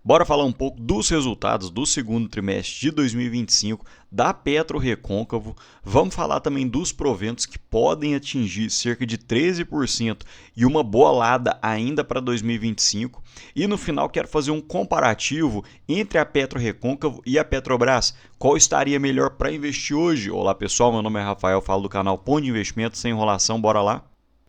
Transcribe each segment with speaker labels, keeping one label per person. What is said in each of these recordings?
Speaker 1: Bora falar um pouco dos resultados do segundo trimestre de 2025 da PetroRecôncavo. Vamos falar também dos proventos que podem atingir cerca de 13% e uma bolada ainda para 2025. E no final quero fazer um comparativo entre a PetroRecôncavo e a Petrobras. Qual estaria melhor para investir hoje? Olá pessoal, meu nome é Rafael, falo do canal Ponto de Investimento, sem enrolação, bora lá?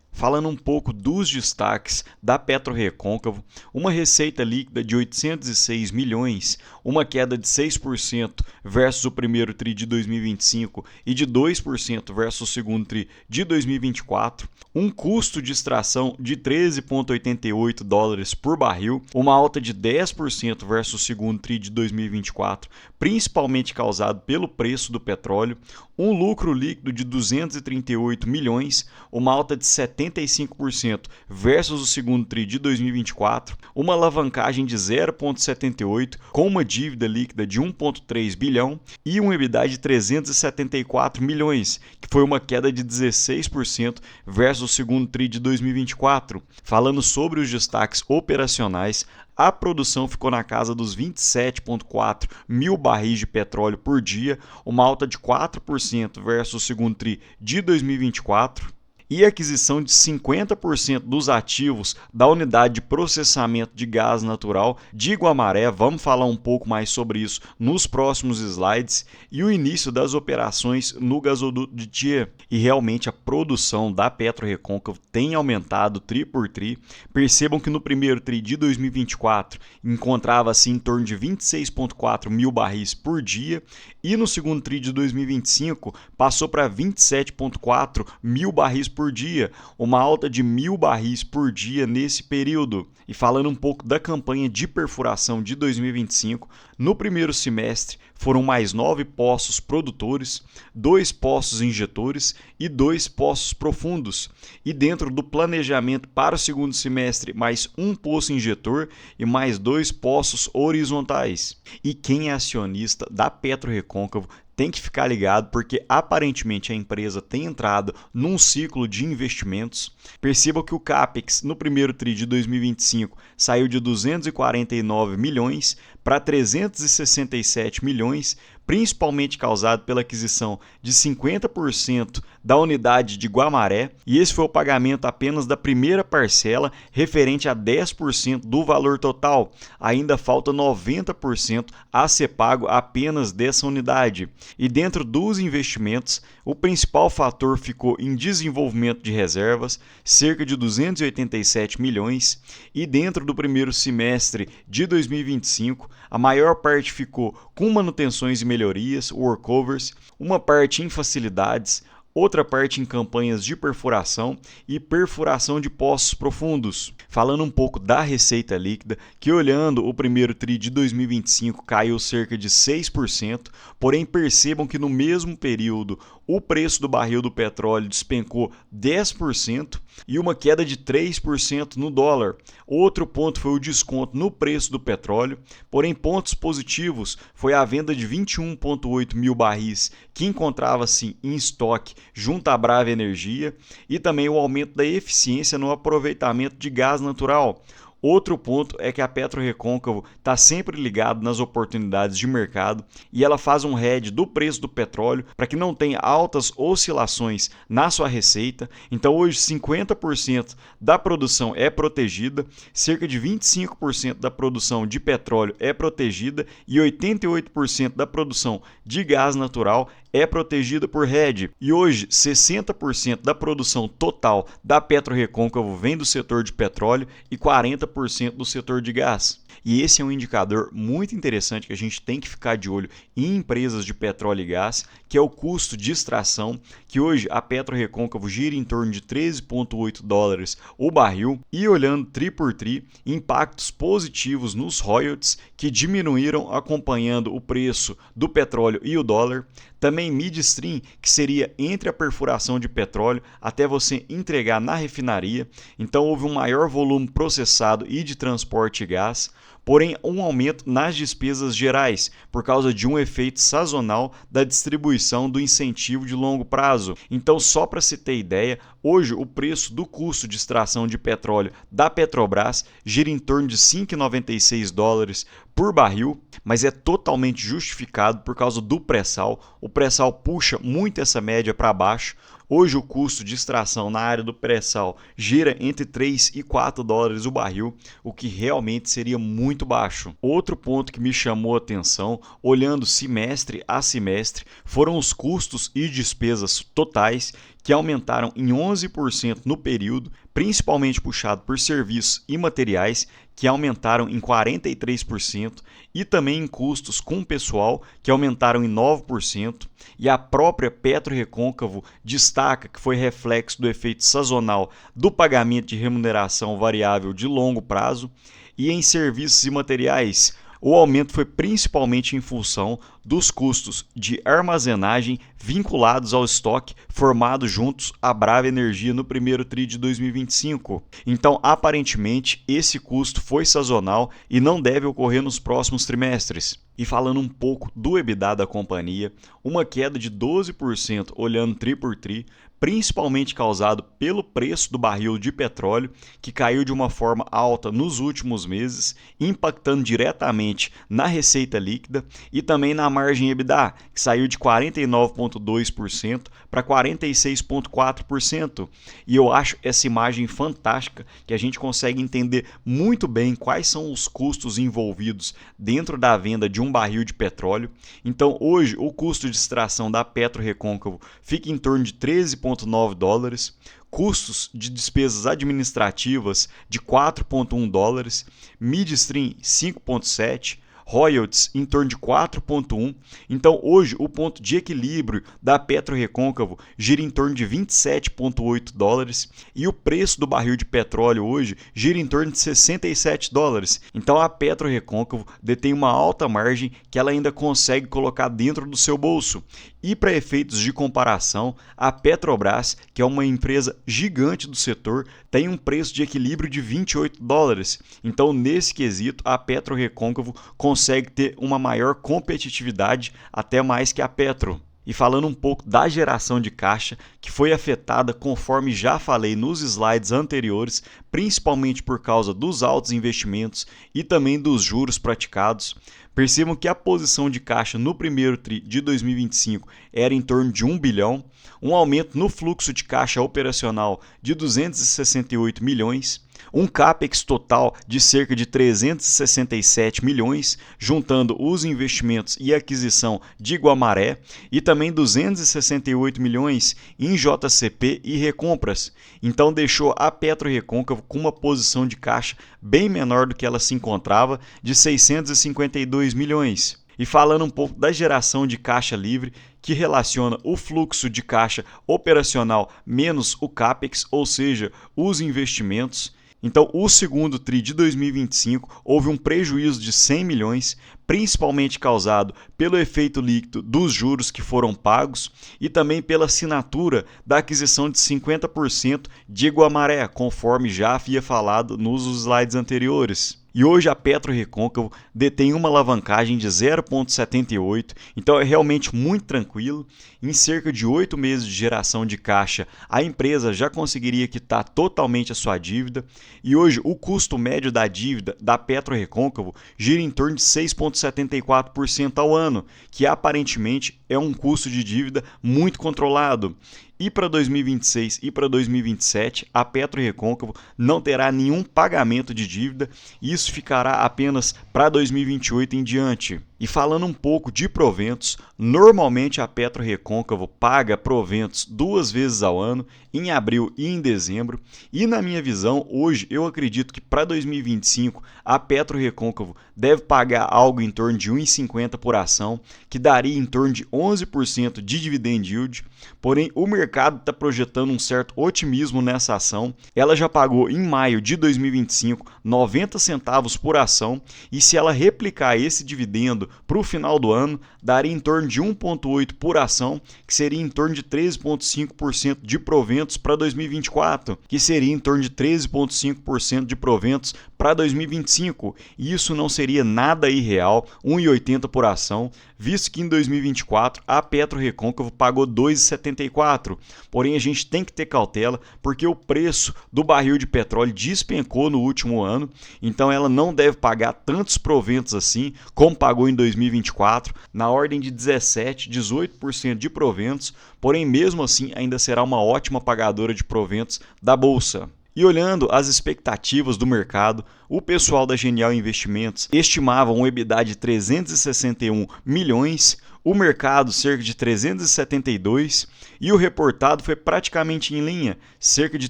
Speaker 1: Falando um pouco dos destaques da PetroRecôncavo, uma receita líquida de 806 milhões, uma queda de 6% versus o primeiro TRI de 2025 e de 2% versus o segundo TRI de 2024, um custo de extração de 13,88 dólares por barril, uma alta de 10% versus o segundo TRI de 2024, principalmente causado pelo preço do petróleo, um lucro líquido de 238 milhões, uma alta de 75% versus o segundo TRI de 2024, uma alavancagem de 0,78 com uma dívida líquida de 1,3 bilhão e um EBITDA de 374 milhões, que foi uma queda de 16% versus o segundo TRI de 2024. Falando sobre os destaques operacionais, a produção ficou na casa dos 27,4 mil barris de petróleo por dia, uma alta de 4% versus o segundo TRI de 2024. E a aquisição de 50% dos ativos da unidade de processamento de gás natural de Guamaré. Vamos falar um pouco mais sobre isso nos próximos slides. E o início das operações no gasoduto de Thier. E realmente a produção da PetroRecôncavo tem aumentado tri por tri. Percebam que no primeiro tri de 2024 encontrava-se em torno de 26,4 mil barris por dia. E no segundo tri de 2025 passou para 27,4 mil barris por dia, uma alta de 1.000 barris por dia nesse período. E falando um pouco da campanha de perfuração de 2025, no primeiro semestre foram mais 9 poços produtores, 2 poços injetores e 2 poços profundos. E dentro do planejamento para o segundo semestre, mais 1 poço injetor e mais 2 poços horizontais. E quem é acionista da PetroRecôncavo tem que ficar ligado porque aparentemente a empresa tem entrado num ciclo de investimentos. Perceba que o CAPEX no primeiro TRI de 2025 saiu de 249 milhões para 367 milhões, principalmente causado pela aquisição de 50% da unidade de Guamaré, e esse foi o pagamento apenas da primeira parcela, referente a 10% do valor total. Ainda falta 90% a ser pago apenas dessa unidade. E dentro dos investimentos, o principal fator ficou em desenvolvimento de reservas, cerca de 287 milhões, e dentro do primeiro semestre de 2025, a maior parte ficou com manutenções e melhorias, workovers, uma parte em facilidades, outra parte em campanhas de perfuração e perfuração de poços profundos. Falando um pouco da receita líquida, que olhando o primeiro TRI de 2025 caiu cerca de 6%, porém percebam que no mesmo período o preço do barril do petróleo despencou 10% e uma queda de 3% no dólar. Outro ponto foi o desconto no preço do petróleo, porém pontos positivos foi a venda de 21,8 mil barris que encontrava-se em estoque junto à Brava Energia e também o aumento da eficiência no aproveitamento de gás natural. Outro ponto é que a PetroRecôncavo está sempre ligada nas oportunidades de mercado e ela faz um hedge do preço do petróleo para que não tenha altas oscilações na sua receita. Então hoje 50% da produção é protegida, cerca de 25% da produção de petróleo é protegida e 88% da produção de gás natural é protegida por hedge. E hoje 60% da produção total da PetroRecôncavo vem do setor de petróleo e 40% do setor de gás. E esse é um indicador muito interessante que a gente tem que ficar de olho em empresas de petróleo e gás, que é o custo de extração, que hoje a PetroRecôncavo gira em torno de 13,8 dólares o barril, e olhando tri por tri, impactos positivos nos royalties, que diminuíram acompanhando o preço do petróleo e o dólar. Também midstream, que seria entre a perfuração de petróleo até você entregar na refinaria. Então houve um maior volume processado e de transporte de gás. porém um aumento nas despesas gerais, por causa de um efeito sazonal da distribuição do incentivo de longo prazo. Então, só para se ter ideia, hoje o preço do custo de extração de petróleo da Petrobras gira em torno de $5,96 por barril, mas é totalmente justificado por causa do pré-sal. O pré-sal puxa muito essa média para baixo. Hoje o custo de extração na área do pré-sal gira entre 3 e 4 dólares o barril, o que realmente seria muito baixo. Outro ponto que me chamou a atenção, olhando semestre a semestre, foram os custos e despesas totais que aumentaram em 11% no período, principalmente puxado por serviços e materiais, que aumentaram em 43%, e também em custos com pessoal, que aumentaram em 9%, e a própria PetroRecôncavo destaca que foi reflexo do efeito sazonal do pagamento de remuneração variável de longo prazo, e em serviços e materiais, o aumento foi principalmente em função dos custos de armazenagem vinculados ao estoque formado juntos à Brava Energia no primeiro tri de 2025. Então, aparentemente, esse custo foi sazonal e não deve ocorrer nos próximos trimestres. E falando um pouco do EBITDA da companhia, uma queda de 12% olhando tri por tri, principalmente causado pelo preço do barril de petróleo, que caiu de uma forma alta nos últimos meses, impactando diretamente na receita líquida e também na margem EBITDA, que saiu de 49,2% para 46,4%. E eu acho essa imagem fantástica, que a gente consegue entender muito bem quais são os custos envolvidos dentro da venda de um barril de petróleo. Então, hoje, o custo de extração da PetroRecôncavo fica em torno de 13,9 dólares, custos de despesas administrativas de 4,1 dólares, midstream 5,7, royalties em torno de 4,1. Então, hoje, o ponto de equilíbrio da PetroRecôncavo gira em torno de 27,8 dólares e o preço do barril de petróleo hoje gira em torno de 67 dólares. Então, a PetroRecôncavo detém uma alta margem que ela ainda consegue colocar dentro do seu bolso. E para efeitos de comparação, a Petrobras, que é uma empresa gigante do setor, tem um preço de equilíbrio de 28 dólares. Então, nesse quesito, a PetroRecôncavo consegue ter uma maior competitividade, até mais que a Petro. E falando um pouco da geração de caixa, que foi afetada, conforme já falei nos slides anteriores, principalmente por causa dos altos investimentos e também dos juros praticados. Percebam que a posição de caixa no primeiro tri de 2025 era em torno de 1 bilhão, um aumento no fluxo de caixa operacional de 268 milhões, um CAPEX total de cerca de 367 milhões, juntando os investimentos e aquisição de Guamaré, e também 268 milhões em JCP e recompras. Então deixou a PetroRecôncavo com uma posição de caixa bem menor do que ela se encontrava, de 652 milhões. E falando um pouco da geração de caixa livre, que relaciona o fluxo de caixa operacional menos o CAPEX, ou seja, os investimentos. Então, o segundo TRI de 2025 houve um prejuízo de 100 milhões, principalmente causado pelo efeito líquido dos juros que foram pagos e também pela assinatura da aquisição de 50% de Guamaré, conforme já havia falado nos slides anteriores. E hoje a PetroRecôncavo detém uma alavancagem de 0,78, então é realmente muito tranquilo. Em cerca de 8 meses de geração de caixa, a empresa já conseguiria quitar totalmente a sua dívida. E hoje o custo médio da dívida da PetroRecôncavo gira em torno de 6,74% ao ano, que aparentemente é um custo de dívida muito controlado. E para 2026 e para 2027, a PetroRecôncavo não terá nenhum pagamento de dívida, e isso ficará apenas para 2028 em diante. E falando um pouco de proventos, normalmente a PetroRecôncavo paga proventos 2 vezes ao ano, em abril e em dezembro. E na minha visão, hoje eu acredito que para 2025 a PetroRecôncavo deve pagar algo em torno de R$ 1,50 por ação, que daria em torno de 11% de dividend yield. Porém, o mercado está projetando um certo otimismo nessa ação. Ela já pagou em maio de 2025 90 centavos por ação, e se ela replicar esse dividendo para o final do ano, daria em torno de 1,8 por ação, que seria em torno de 13,5% de proventos para 2024, que seria em torno de 13,5% de proventos para 2025, e isso não seria nada irreal, 1,80 por ação, visto que em 2024 a PetroRecôncavo pagou 2,74. Porém, a gente tem que ter cautela, porque o preço do barril de petróleo despencou no último ano, então ela não deve pagar tantos proventos assim, como pagou em 2024, na ordem de 17, 18% de proventos, porém mesmo assim ainda será uma ótima pagadora de proventos da bolsa. E olhando as expectativas do mercado, o pessoal da Genial Investimentos estimava um EBITDA de 361 milhões, o mercado cerca de 372 e o reportado foi praticamente em linha, cerca de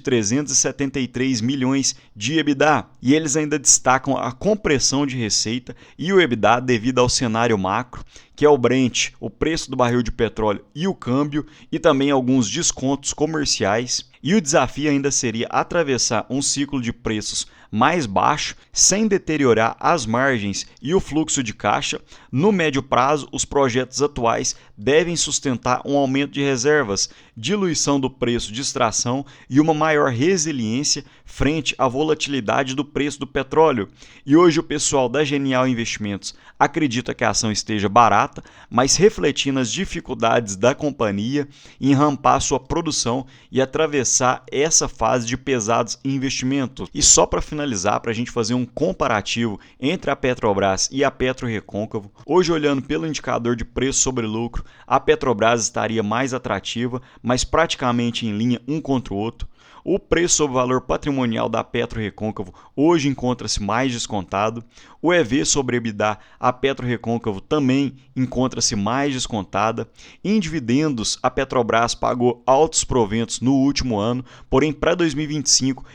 Speaker 1: 373 milhões de EBITDA. E eles ainda destacam a compressão de receita e o EBITDA devido ao cenário macro, que é o Brent, o preço do barril de petróleo e o câmbio, e também alguns descontos comerciais. E o desafio ainda seria atravessar um ciclo de preços mais baixo, sem deteriorar as margens e o fluxo de caixa. No médio prazo, os projetos atuais devem sustentar um aumento de reservas, diluição do preço de extração e uma maior resiliência frente à volatilidade do preço do petróleo. E hoje o pessoal da Genial Investimentos acredita que a ação esteja barata, mas refletindo as dificuldades da companhia em rampar sua produção e atravessar essa fase de pesados investimentos. E só para finalizar, para a gente fazer um comparativo entre a Petrobras e a PetroRecôncavo, hoje olhando pelo indicador de preço sobre lucro, a Petrobras estaria mais atrativa, mas praticamente em linha um contra o outro. O preço sobre valor patrimonial da PetroRecôncavo hoje encontra-se mais descontado. O EV sobre EBITDA, a PetroRecôncavo também encontra-se mais descontada. Em dividendos, a Petrobras pagou altos proventos no último ano, porém para 2025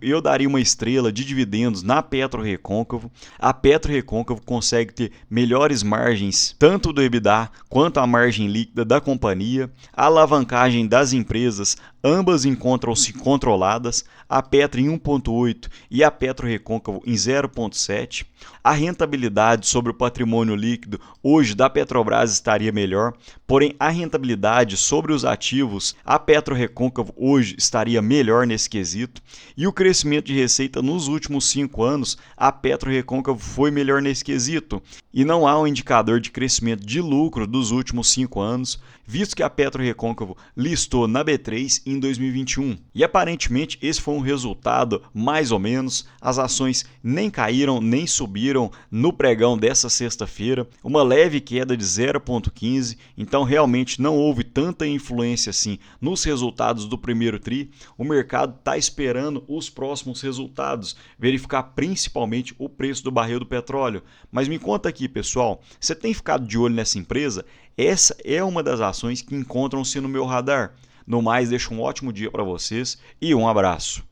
Speaker 1: eu daria uma estrela de dividendos na PetroRecôncavo. A PetroRecôncavo consegue ter melhores margens, tanto do EBITDA quanto a margem líquida da companhia. A alavancagem das empresas, ambas encontram-se controladas, a Petro em 1,8 e a PetroRecôncavo em 0,7. A rentabilidade sobre o patrimônio líquido hoje da Petrobras estaria melhor, porém a rentabilidade sobre os ativos, a PetroRecôncavo hoje estaria melhor nesse quesito. E o crescimento de receita nos últimos 5 anos, a PetroRecôncavo foi melhor nesse quesito. E não há um indicador de crescimento de lucro dos últimos 5 anos, visto que a PetroRecôncavo listou na B3 em 2021. E aparentemente esse foi um resultado mais ou menos, as ações nem caíram nem subiram no pregão dessa sexta-feira, uma leve queda de 0,15, então realmente não houve tanta influência assim nos resultados do primeiro tri. O mercado está esperando os próximos resultados, verificar principalmente o preço do barril do petróleo. Mas me conta aqui, pessoal, você tem ficado de olho nessa empresa? Essa é uma das ações que encontram-se no meu radar. No mais, deixo um ótimo dia para vocês e um abraço.